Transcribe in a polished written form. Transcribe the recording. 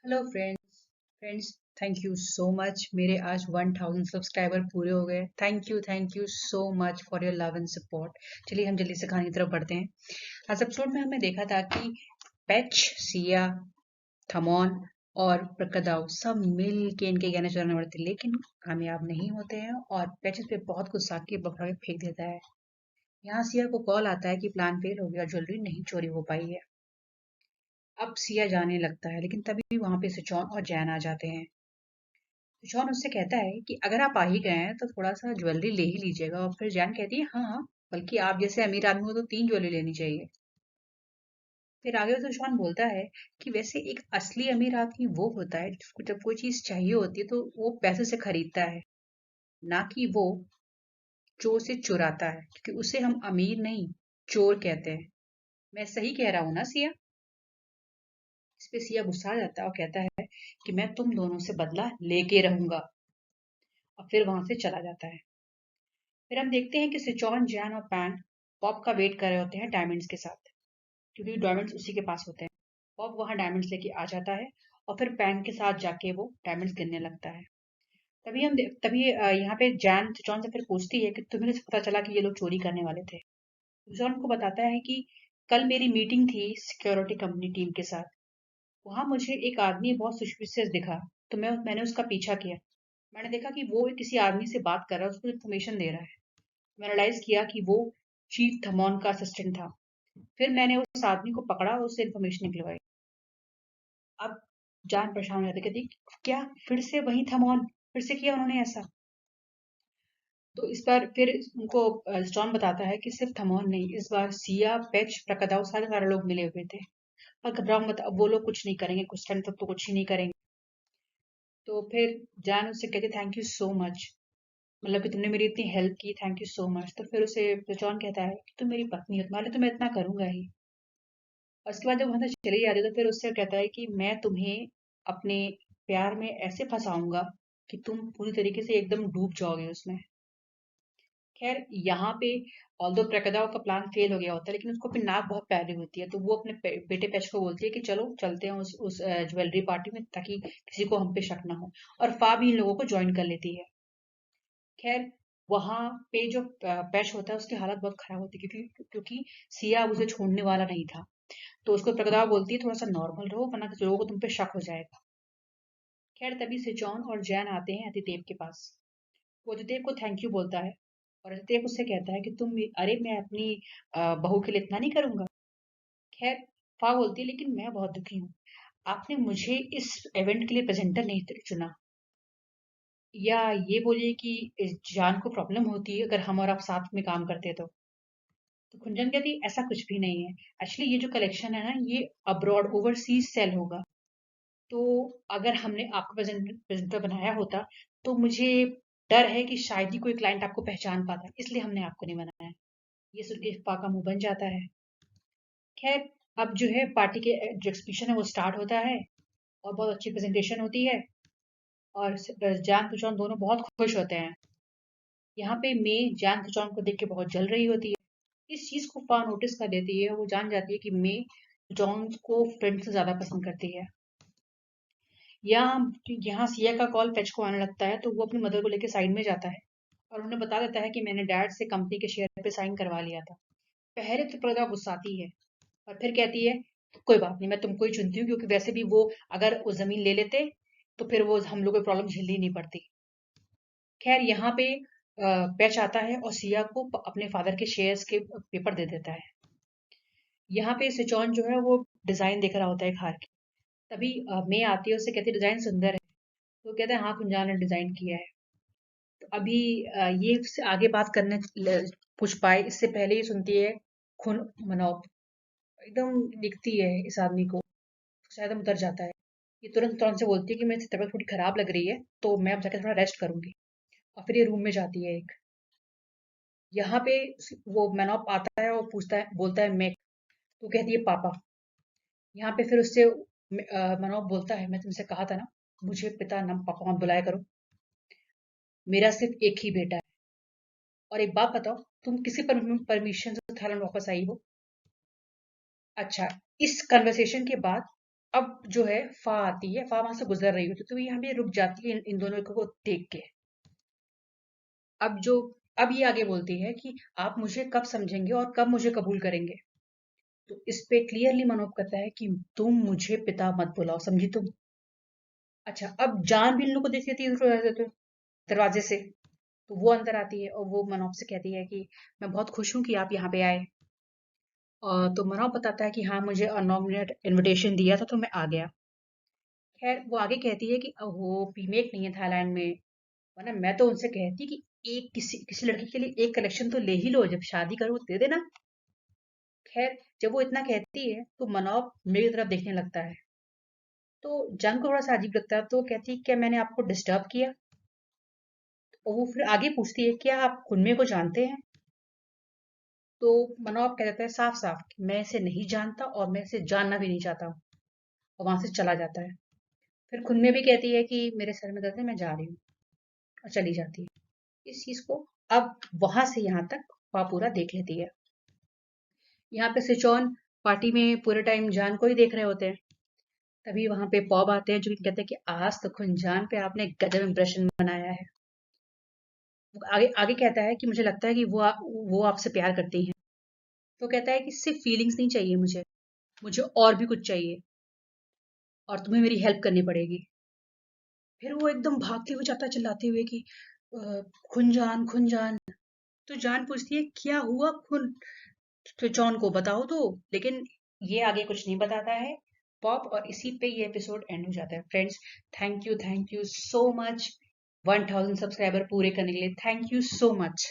Hello friends, thank you so much. मेरे आज 1000 subscriber पूरे हो गए। Thank you so much for your love and support. चलिए हम जल्दी से कहानी की तरफ बढ़ते हैं। आज एपिसोड में हमने देखा था कि पैच, सिया, थमॉन और प्रकदाव सब मिल के इनके गहने चुराने वाले थे, लेकिन कामयाब नहीं होते हैं और पैच इस पे बहुत गुस्सा के बकरा के फेंक देता है। यहाँ सिया को कॉल आता है कि प्लान फेल हो गया, ज्वेलरी नहीं चोरी हो पाई है। अब सिया जाने लगता है, लेकिन तभी वहां पे सिचौन और जैन आ जाते हैं। जॉन उससे कहता है कि अगर आप आ ही गए हैं तो थोड़ा सा ज्वेलरी ले ही लीजिएगा। और फिर जैन कहती है हाँ हाँ, बल्कि आप जैसे अमीर आदमी हो तो 3 ज्वेलरी लेनी चाहिए। फिर आगे तो जॉन बोलता है कि वैसे एक असली अमीर आदमी वो होता है जिसको जब कोई चीज चाहिए होती है तो वो पैसे से खरीदता है, ना कि वो चोर से चुराता है, क्योंकि उसे हम अमीर नहीं, चोर कहते हैं। मैं सही कह रहा हूँ ना सिया? इस पे सिया गुस्सा आ जाता है और कहता है कि मैं तुम दोनों से बदला लेके रहूंगा, और फिर वहां से चला जाता है। फिर हम देखते हैं कि सिचौन, जैन और पैन पॉप का वेट कर रहे होते हैं डायमंड्स के साथ, क्योंकि डायमंड्स उसी के पास होते हैं। पॉप वहां डायमंड्स लेके आ जाता है और फिर पैन के साथ जाके वो डायमंड्स गिनने लगता है। तभी यहाँ पे जैन सिचौन से फिर पूछती है कि तुम्हें कैसे पता चला कि ये लोग चोरी करने वाले थे। सिचौन को बताता है कि कल मेरी मीटिंग थी सिक्योरिटी कंपनी टीम के साथ। वहां मुझे एक आदमी बहुत सस्पिशियस दिखा, तो मैंने उसका पीछा किया। मैंने देखा कि वो किसी आदमी से बात कर रहा है, उसको इन्फॉर्मेशन दे रहा है। मैंने रियलाइज किया कि वो चीफ थमॉन का असिस्टेंट था। फिर मैंने उस आदमी को पकड़ा और उससे इन्फॉर्मेशन निकलवाई। अब जान परेशान हो जाती, कहती क्या फिर से वही थमॉन, फिर से किया उन्होंने ऐसा? तो इस बार फिर उनको स्टॉर्म बताता है कि सिर्फ थमॉन नहीं, इस बार सिया, पेच, प्रकदाव सारे सारे लोग मिले हुए थे। और घबराओ मत, अब वो लोग कुछ नहीं करेंगे, कुछ टाइम तक तो कुछ ही नहीं करेंगे। तो फिर जान उससे कहती थैंक यू सो मच, मतलब कि तुमने मेरी इतनी हेल्प की, थैंक यू सो मच। तो फिर उसे जॉन कहता है कि तुम मेरी पत्नी हो, तुम्हारे लिए तो मैं इतना करूंगा ही। और उसके बाद जब वहां से चली जाती है तो फिर उससे कहता है कि मैं तुम्हें अपने प्यार में ऐसे फंसाऊंगा कि तुम पूरी तरीके से एकदम डूब जाओगे उसमें। खैर यहाँ पे ऑल्दो प्रकदाव का प्लान फेल हो गया होता है, लेकिन उसको अपनी नाक बहुत प्यारी होती है, तो वो अपने बेटे पेच को बोलती है कि चलो चलते हैं उस ज्वेलरी पार्टी में, ताकि किसी को हम पे शक ना हो। और फा भी इन लोगों को ज्वाइन कर लेती है। खैर वहां पे जो पैच होता है उसकी हालत बहुत खराब होती है, क्योंकि सिया अब उसे छोड़ने वाला नहीं था। तो उसको प्रगदा बोलती है थोड़ा सा नॉर्मल रहो, वरना लोगों को तुम पे शक हो जाएगा। खैर तभी से जॉन और जैन आते हैं अतिदेव के पास। वो अतिदेव को थैंक यू बोलता है और अतिदेव उससे कहता है कि अरे मैं अपनी बहू के लिए इतना नहीं करूंगा। खैर फा बोलती है लेकिन मैं बहुत दुखी हूँ, आपने मुझे इस इवेंट के लिए प्रेजेंटर नहीं चुना। या ये बोलिए कि इस जान को प्रॉब्लम होती है अगर हम और आप साथ में काम करते तो कुंजन कहती ऐसा कुछ भी नहीं है। एक्चुअली ये जो कलेक्शन है ना, ये अब्रॉड ओवरसीज सेल होगा। तो अगर हमने आपको प्रेजेंटर बनाया होता तो मुझे डर है कि शायद ही कोई क्लाइंट आपको पहचान पाता, इसलिए हमने आपको नहीं बनाया। ये सुन के पा का मुंह बन जाता है। खैर अब जो है पार्टी के जो एक्सपीशन है वो स्टार्ट होता है और बहुत अच्छी प्रेजेंटेशन होती है। और जान कुचौन दोनों बहुत खुश होते हैं। यहाँ पे मे जान कुचौन को देख के बहुत जल रही होती है। इस चीज को फा नोटिस कर लेती है, वो जान जाती है कि मे जॉन को फ्रेंड से ज्यादा पसंद करती है। यहाँ यहाँ सिया का कॉल फेच को आने लगता है, तो वो अपनी मदर को लेकर साइड में जाता है और उन्हें बता देता है कि मैंने डैड से कंपनी के शेयर पे साइन करवा लिया था। पहले तो प्रजा गुस्साती है और फिर कहती है कोई बात नहीं, मैं तुमको ही चुनती हूँ, क्योंकि वैसे भी वो अगर वो जमीन ले लेते तो फिर वो हम लोग को प्रॉब्लम झेलनी नहीं पड़ती। खैर यहाँ पे पैच आता है और सिया को अपने फादर के शेयर्स के पेपर दे देता है। यहाँ पे सिचौन जो है वो डिजाइन देख रहा होता है एक हार की। तभी मे आती है, उससे कहती है डिजाइन सुंदर है। तो कहते हैं हाँ कुंजान ने डिजाइन किया है। तो अभी ये से आगे बात करने पूछ पाए इससे पहले ही सुनती है खुन मनोप, एकदम दिखती है इस आदमी को, शायद हम उतर जाता है। ये तुरंत तुरंत से बोलती है कि मेरी तबीयत थोड़ी खराब लग रही है, तो मैं अब जाकर थोड़ा रेस्ट करूंगी। और फिर ये रूम में जाती है एक। यहाँ पे वो मैनॉप आता है और पूछता है, बोलता है मैं। तो कहती है पापा। यहाँ पे फिर उससे मनोज बोलता है मैं तुमसे कहा था ना, मुझे पिता नाम पापा मत बुलाया करो, मेरा सिर्फ एक ही बेटा है। और एक बात बताओ, तुम किसी परमिशन से थाईलैंड वापस आई हो? अच्छा, इस कन्वर्सेशन के बाद अब जो है फा आती है, फा वहां से गुजर रही होती है, तो यहाँ पे रुक जाती है इन दोनों को देख के। अब जो अब ये आगे बोलती है कि आप मुझे कब समझेंगे और कब मुझे कबूल करेंगे। तो इस पे क्लियरली मनोप कहता है कि तुम मुझे पिता मत बुलाओ, समझी तुम। अच्छा, अब जान भी इन लोग को देखती थी दरवाजे से। तो वो अंदर आती है और वो मनोप से कहती है कि मैं बहुत खुश हूँ कि आप यहाँ पे आए। तो मनोप बताता है कि हाँ, मुझे अनॉमिनेट इनविटेशन दिया था तो मैं आ गया। खैर वो आगे कहती है कि वो पीमेक नहीं है थाईलैंड में, वरना मैं तो उनसे कहती कि एक किसी किसी लड़की के लिए एक कलेक्शन तो ले ही लो, जब शादी करो दे देना। खैर जब वो इतना कहती है तो मनोप मेरी तरफ देखने लगता है। तो जंग को थोड़ा सा अजीब लगता है, तो वो कहती है क्या मैंने आपको डिस्टर्ब किया। और वो फिर आगे पूछती है क्या आप खुन्मे को जानते हैं। तो मनोप कह देता है साफ साफ कि मैं इसे नहीं जानता और मैं इसे जानना भी नहीं चाहता हूँ, और वहां से चला जाता है। फिर खुन्मे भी कहती है कि मेरे सर में दर्द है, मैं जा रही हूँ, और चली जाती है। इस चीज को अब वहां से यहाँ तक वह पूरा देख लेती है। यहाँ पे सिचौन पार्टी में पूरे टाइम जान को ही देख रहे होते हैं। तभी वहां पे पॉब आते हैं जो कि कहते हैं कि आज तो खुनजान पे आपने गजब इंप्रेशन बनाया है। वो आगे आगे कहता है कि मुझे लगता है कि वो आपसे प्यार करती हैं। तो कहता है कि सिर्फ फीलिंग्स नहीं चाहिए मुझे, मुझे और भी कुछ चाहिए, और तुम्हें मेरी हेल्प करनी पड़ेगी। फिर वो एकदम भागते हुए जाता है चिल्लाते हुए कि खुनजान खुनजान। तो जान पूछती है क्या हुआ खुन, तो जॉन को बताओ तो। लेकिन ये आगे कुछ नहीं बताता है पॉप, और इसी पे ये एपिसोड एंड हो जाता है। Friends, thank you so much 1000 subscriber पूरे करने के लिए, थैंक यू सो मच।